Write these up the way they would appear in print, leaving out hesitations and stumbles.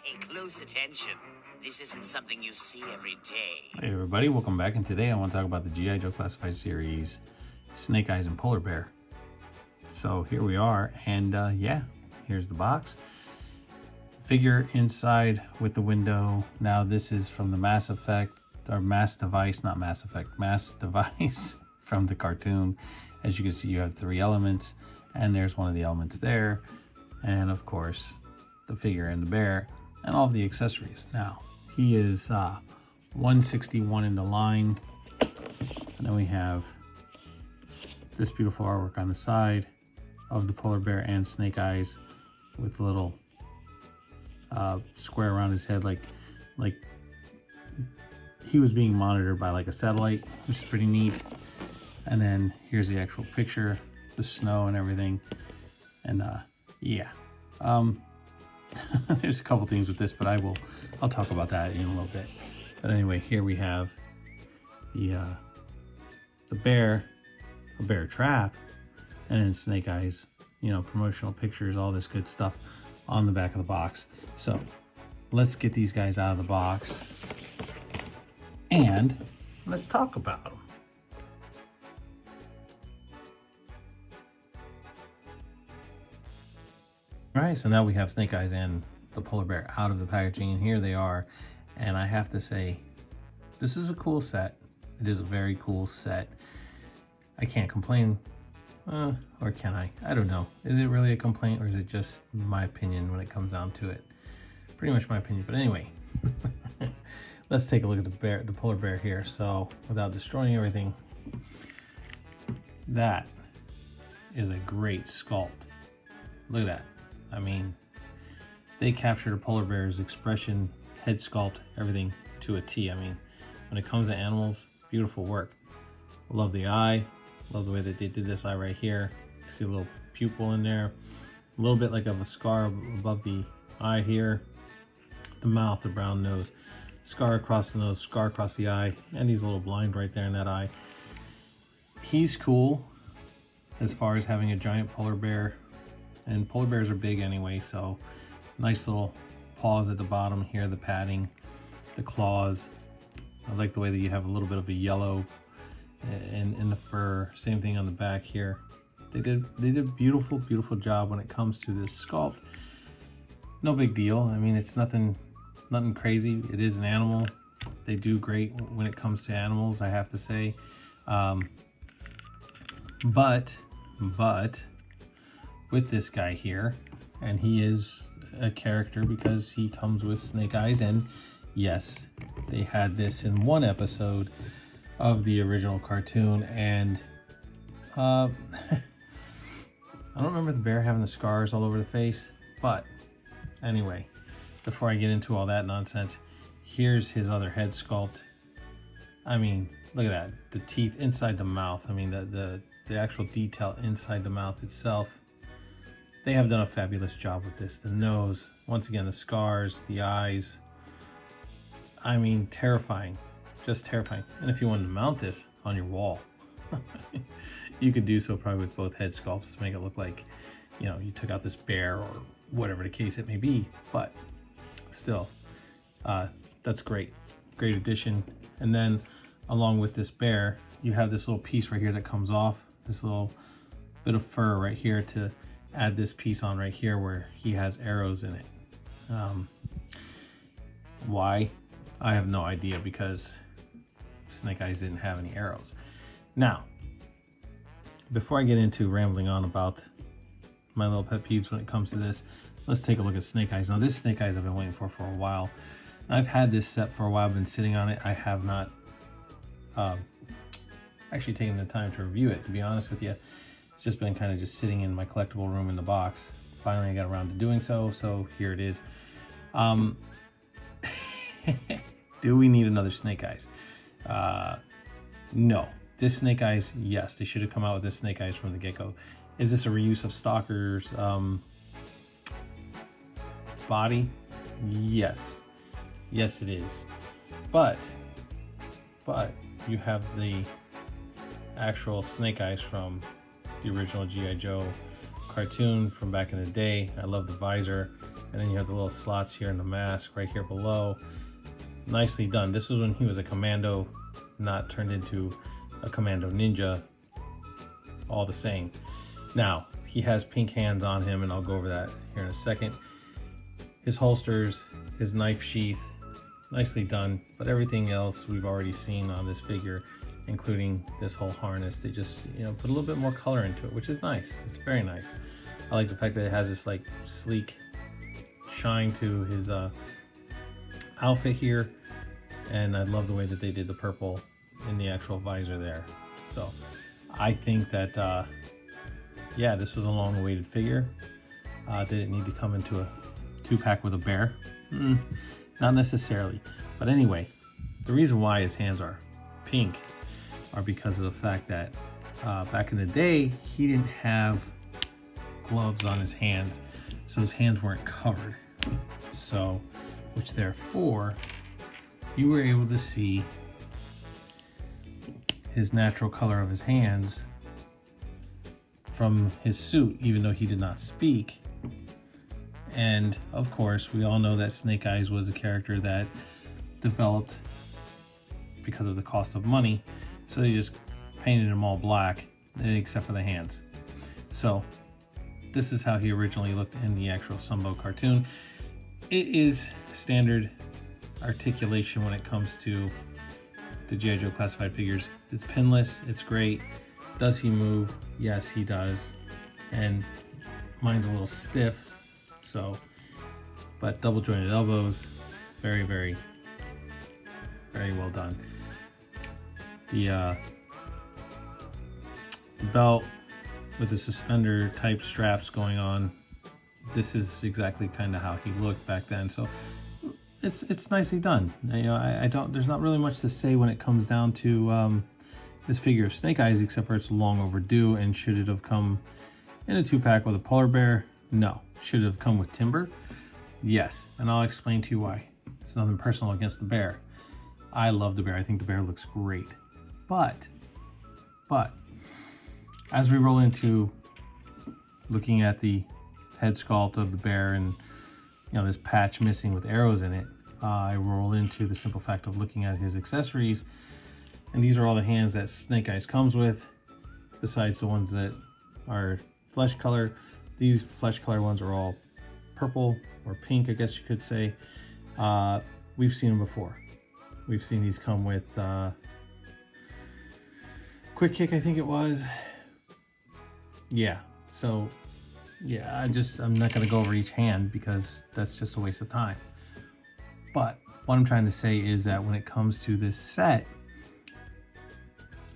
Pay close attention. This isn't something you see every day. Hey everybody, welcome back, and today I want to talk about the G.I.Joe classified series, Snake Eyes and Polar Bear. So here we are, and yeah, here's the box. Figure inside with the window. Now this is from the Mass Effect, or Mass Device, not Mass Effect, Mass Device from the cartoon. As you can see, you have 3 elements, and there's one of the elements there. And of course, the figure and the bear, and all of the accessories. Now, he is 161 in the line. And then we have this beautiful artwork on the side of the polar bear and Snake Eyes with a little square around his head, like he was being monitored by like a satellite, which is pretty neat. And then here's the actual picture, the snow and everything. And yeah, there's a couple things with this, but I'll talk about that in a little bit. But anyway, here we have the bear, a bear trap, and then Snake Eyes, you know, promotional pictures, all this good stuff on the back of the box. So let's get these guys out of the box and let's talk about them. All right, so now we have Snake Eyes and the polar bear out of the packaging, and here they are. And I have to say, this is a cool set. It is a very cool set. I can't complain, or can I? I don't know. Is it really a complaint, or is it just my opinion when it comes down to it? Pretty much my opinion, but anyway. Let's take a look at the polar bear here. So without destroying everything, that is a great sculpt. Look at that. I mean, they captured a polar bear's expression, head sculpt, everything to a T. I mean, when it comes to animals, beautiful work. Love the eye. Love the way that they did this eye right here. You see a little pupil in there. A little bit like of a scar above the eye here. The mouth, the brown nose. Scar across the nose, scar across the eye. And he's a little blind right there in that eye. He's cool as far as having a giant polar bear. And polar bears are big anyway, so nice little paws at the bottom here, the padding, the claws. I like the way that you have a little bit of a yellow in the fur. Same thing on the back here. They did a beautiful, beautiful job when it comes to this sculpt. No big deal. I mean, it's nothing crazy. It is an animal. They do great when it comes to animals, I have to say. But with this guy here, and he is a character because he comes with Snake Eyes, and yes, they had this in one episode of the original cartoon, and I don't remember the bear having the scars all over the face, but anyway, before I get into all that nonsense, here's his other head sculpt. I mean, look at that, the teeth inside the mouth. I mean, the actual detail inside the mouth itself. They have done a fabulous job with this. The nose, once again, the scars, the eyes. I mean, terrifying, just terrifying. And if you wanted to mount this on your wall, you could do so probably with both head sculpts to make it look like, you know, you took out this bear or whatever the case it may be. But still, that's great, great addition. And then along with this bear, you have this little piece right here that comes off, this little bit of fur right here to add this piece on right here where he has arrows in it. Why? I have no idea, because Snake Eyes didn't have any arrows. Now, before I get into rambling on about my little pet peeves when it comes to this, let's take a look at Snake Eyes. Now, this Snake Eyes I've been waiting for a while. I've had this set for a while. I've been sitting on it. I have not actually taken the time to review it, to be honest with you. It's just been kind of just sitting in my collectible room in the box. Finally, I got around to doing so here it is. Do we need another Snake Eyes? No. This Snake Eyes, yes, they should have come out with this Snake Eyes from the get-go. Is this a reuse of Stalker's body? Yes. Yes, it is. But you have the actual Snake Eyes from the original G.I. Joe cartoon from back in the day. I love the visor. And then you have the little slots here in the mask right here below. Nicely done. This was when he was a commando, not turned into a commando ninja. All the same. Now, he has pink hands on him, and I'll go over that here in a second. His holsters, his knife sheath, nicely done. But everything else we've already seen on this figure, including this whole harness. They just, you know, put a little bit more color into it, which is nice. It's very nice. I like the fact that it has this like sleek shine to his outfit here, and I love the way that they did the purple in the actual visor there. So I think that yeah, this was a long awaited figure. Did it need to come into a 2-pack with a bear? Not necessarily, but anyway, the reason why his hands are pink are because of the fact that back in the day he didn't have gloves on his hands, so his hands weren't covered. So, which therefore, you were able to see his natural color of his hands from his suit, even though he did not speak. And of course, we all know that Snake Eyes was a character that developed because of the cost of money, so they just painted him all black, except for the hands. So this is how he originally looked in the actual Sunbow cartoon. It is standard articulation when it comes to the G.I.Joe classified figures. It's pinless, it's great. Does he move? Yes, he does. And mine's a little stiff, so, but double jointed elbows, very, very, very well done. The belt with the suspender type straps going on, this is exactly kind of how he looked back then. So it's nicely done. You know, I don't, there's not really much to say when it comes down to this figure of Snake Eyes, except for it's long overdue. And should it have come in a 2-pack with a polar bear? No. Should it have come with Timber? Yes, and I'll explain to you why. It's nothing personal against the bear. I love the bear. I think the bear looks great. But as we roll into looking at the head sculpt of the bear and, you know, this patch missing with arrows in it, I roll into the simple fact of looking at his accessories, and these are all the hands that Snake Eyes comes with, besides the ones that are flesh color. These flesh color ones are all purple or pink, I guess you could say. We've seen them before. We've seen these come with Quick Kick, I think it was. Yeah, so yeah, I'm not going to go over each hand because that's just a waste of time. But what I'm trying to say is that when it comes to this set,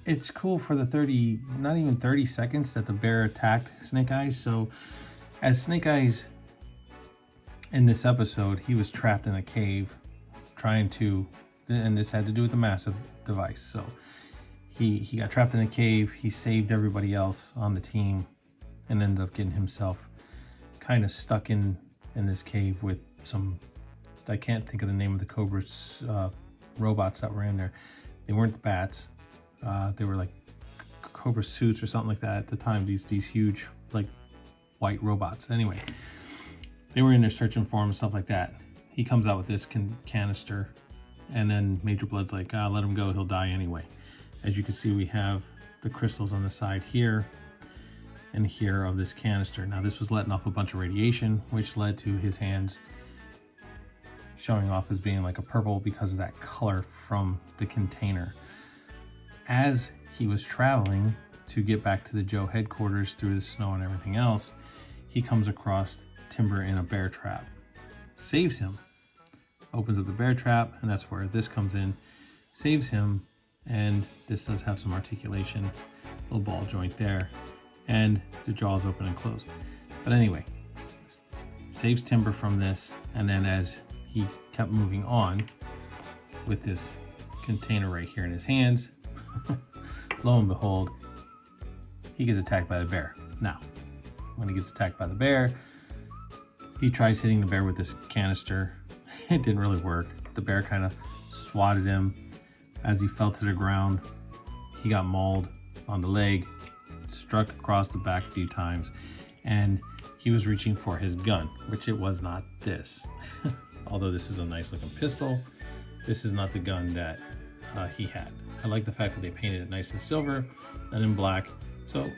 it's cool for the not even 30 seconds that the bear attacked Snake Eyes. So as Snake Eyes in this episode, he was trapped in a cave trying to, and this had to do with the massive device. So he got trapped in a cave, he saved everybody else on the team, and ended up getting himself kind of stuck in this cave with some, I can't think of the name of the Cobra robots that were in there. They weren't the bats. They were like Cobra suits or something like that at the time. These huge like white robots. Anyway, they were in there searching for him and stuff like that. He comes out with this canister, and then Major Blood's like, let him go, he'll die anyway. As you can see, we have the crystals on the side here and here of this canister. Now this was letting off a bunch of radiation, which led to his hands showing off as being like a purple because of that color from the container. As he was traveling to get back to the Joe headquarters through the snow and everything else, he comes across Timber in a bear trap, saves him, opens up the bear trap, and that's where this comes in, saves him, and this does have some articulation, little ball joint there, and the jaws open and close. But anyway, saves Timber from this, and then as he kept moving on with this container right here in his hands, lo and behold, he gets attacked by the bear. Now, when he gets attacked by the bear, he tries hitting the bear with this canister. It didn't really work. The bear kind of swatted him. As he fell to the ground, he got mauled on the leg, struck across the back a few times, and he was reaching for his gun, which it was not this. Although this is a nice looking pistol, this is not the gun that he had. I like the fact that they painted it nice in silver and in black. So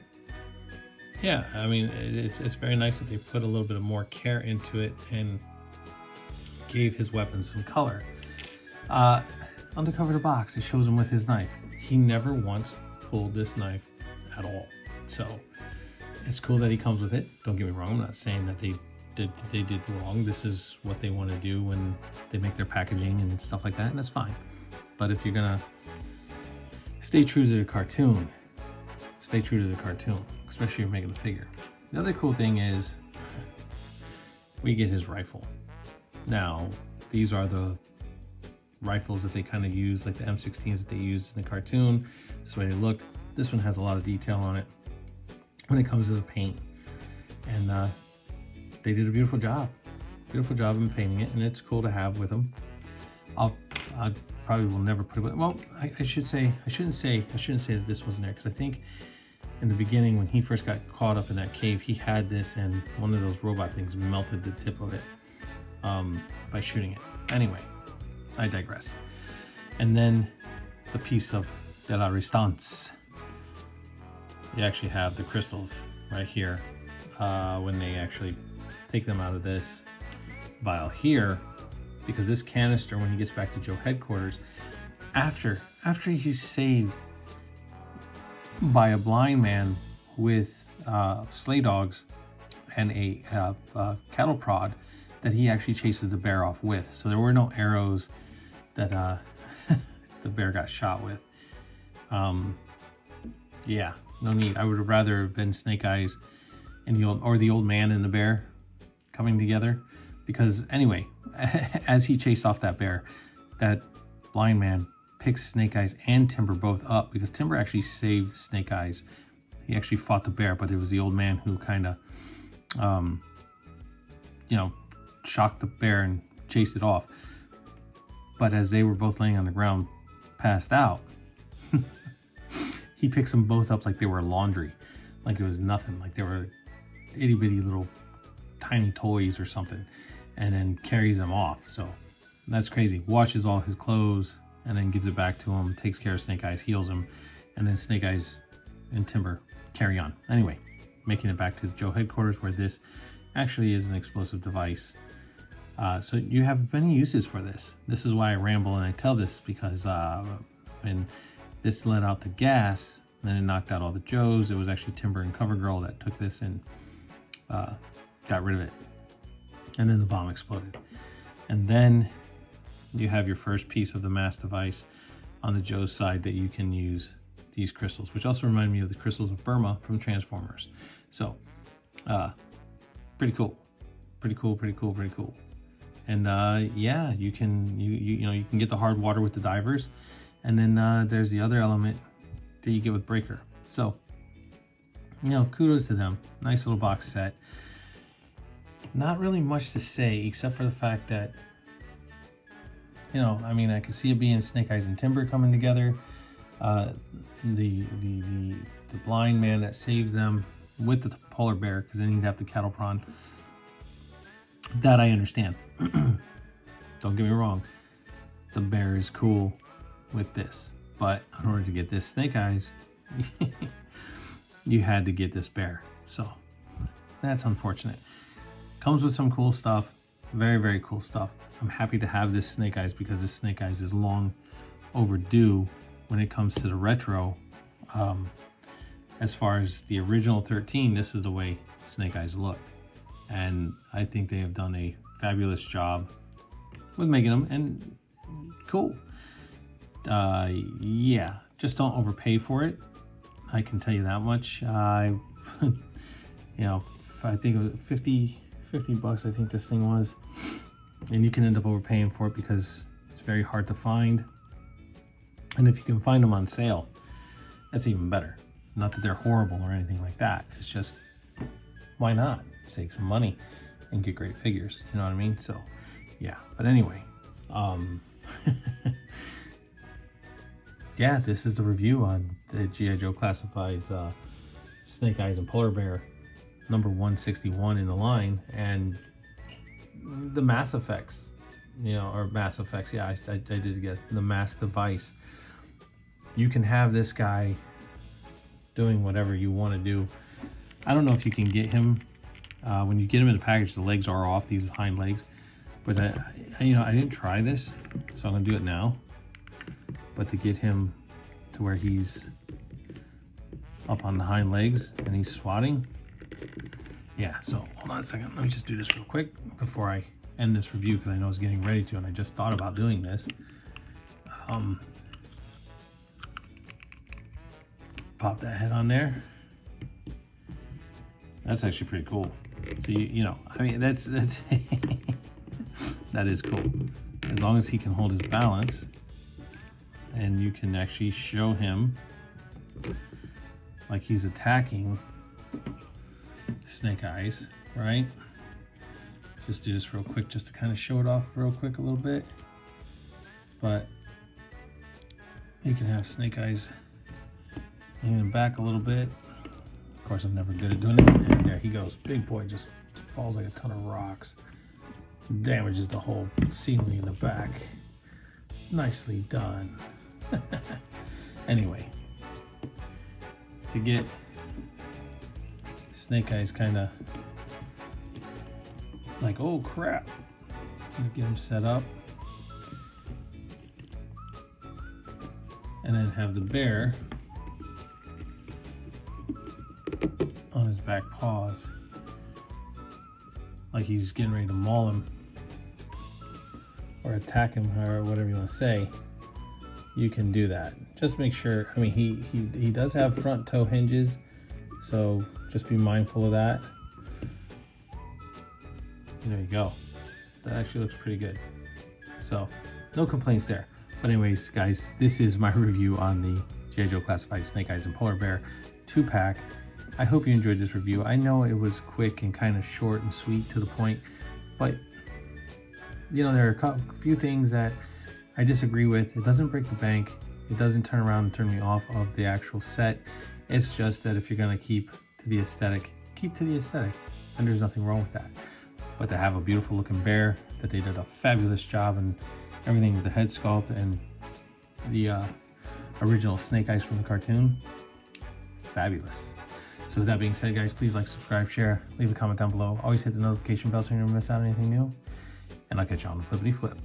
yeah, I mean, it's very nice that they put a little bit of more care into it and gave his weapon some color. On the cover of the box, it shows him with his knife. He never once pulled this knife at all. So it's cool that he comes with it. Don't get me wrong, I'm not saying that they did wrong. This is what they want to do when they make their packaging and stuff like that, and that's fine. But if you're gonna stay true to the cartoon, stay true to the cartoon, especially if you're making the figure. The other cool thing is we get his rifle. Now, these are the rifles that they kind of use, like the M16s that they used in the cartoon. This is the way they looked. This one has a lot of detail on it when it comes to the paint. And they did a beautiful job in painting it, and it's cool to have with them. I probably will never put it with, well, I shouldn't say that this wasn't there, because I think in the beginning when he first got caught up in that cave, he had this, and one of those robot things melted the tip of it by shooting it. Anyway, I digress. And then the piece of de la Resistance. You actually have the crystals right here when they actually take them out of this vial here, because this canister, when he gets back to Joe headquarters, after he's saved by a blind man with sleigh dogs and a cattle prod that he actually chases the bear off with. So there were no arrows that the bear got shot with. Yeah, no need. I would have rather have been Snake Eyes and the old man and the bear coming together, because anyway, as he chased off that bear, that blind man picks Snake Eyes and Timber both up, because Timber actually saved Snake Eyes. He actually fought the bear, but it was the old man who kind of, shocked the bear and chased it off. But as they were both laying on the ground, passed out, he picks them both up like they were laundry, like it was nothing, like they were itty bitty little tiny toys or something, and then carries them off. So that's crazy. Washes all his clothes and then gives it back to him, takes care of Snake Eyes, heals him, and then Snake Eyes and Timber carry on. Anyway, making it back to Joe headquarters, where this actually is an explosive device. So you have many uses for this. This is why I ramble and I tell this, because when this let out the gas, then it knocked out all the Joes. It was actually Timber and CoverGirl that took this and got rid of it. And then the bomb exploded. And then you have your first piece of the mass device on the Joe side that you can use these crystals, which also remind me of the crystals of Burma from Transformers. So pretty cool. And yeah, you can get the hard water with the divers, and then there's the other element that you get with Breaker. So kudos to them. Nice little box set. Not really much to say except for the fact that I could see it being Snake Eyes and Timber coming together. The blind man that saves them with the polar bear, because then you'd have the cattle prawn. That I understand. Don't get me wrong, the bear is cool with this, but in order to get this Snake Eyes, you had to get this bear. So that's unfortunate. Comes with some cool stuff, very, very cool stuff. I'm happy to have this Snake Eyes, because this Snake Eyes is long overdue when it comes to the retro. As far as the original 13, this is the way Snake Eyes look. And I think they have done a fabulous job with making them, and cool. Yeah, just don't overpay for it. I can tell you that much. I think it was 50 bucks, I think this thing was. And you can end up overpaying for it because it's very hard to find. And if you can find them on sale, that's even better. Not that they're horrible or anything like that. It's just, why not? Save some money and get great figures. You know what I mean? So, yeah. But anyway, yeah, this is the review on the G.I. Joe Classified's Snake Eyes and Polar Bear number 161 in the line, and the Mass Effects, you know, or Mass Effects, yeah, I did guess, the Mass Device. You can have this guy doing whatever you want to do. I don't know if you can get him, when you get him in the package, the legs are off, these hind legs. But you know, I didn't try this, so I'm gonna do it now. But to get him to where he's up on the hind legs and he's swatting. Yeah, so hold on a second. Let me just do this real quick before I end this review, because I know it's getting ready to, and I just thought about doing this. Pop that head on there. That's actually pretty cool. So you know, I mean, that's that is cool. As long as he can hold his balance, and you can actually show him like he's attacking Snake Eyes, right? Just do this real quick, just to kind of show it off real quick a little bit. But you can have Snake Eyes leaning back a little bit. Of course, I'm never good at doing this. And there he goes. Big boy just falls like a ton of rocks. Damages the whole ceiling in the back. Nicely done. Anyway, to get Snake Eyes kind of like, oh crap, get him set up, and then have the bear on his back paws like he's getting ready to maul him or attack him, or whatever you want to say. You can do that. Just make sure, I mean, he does have front toe hinges, so just be mindful of that. There you go. That actually looks pretty good. So no complaints there. But anyways, guys, this is my review on the G.I.Joe Classified Snake Eyes and Polar Bear 2-pack. I hope you enjoyed this review. I know it was quick and kind of short and sweet, to the point, but you know, there are a few things that I disagree with. It doesn't break the bank. It doesn't turn around and turn me off of the actual set. It's just that if you're gonna keep to the aesthetic, keep to the aesthetic, and there's nothing wrong with that. But to have a beautiful looking bear, that they did a fabulous job, and everything with the head sculpt and the original Snake Eyes from the cartoon, fabulous. So with that being said, guys, please like, subscribe, share, leave a comment down below. Always hit the notification bell so you never miss out on anything new. And I'll catch you on the flippity flip.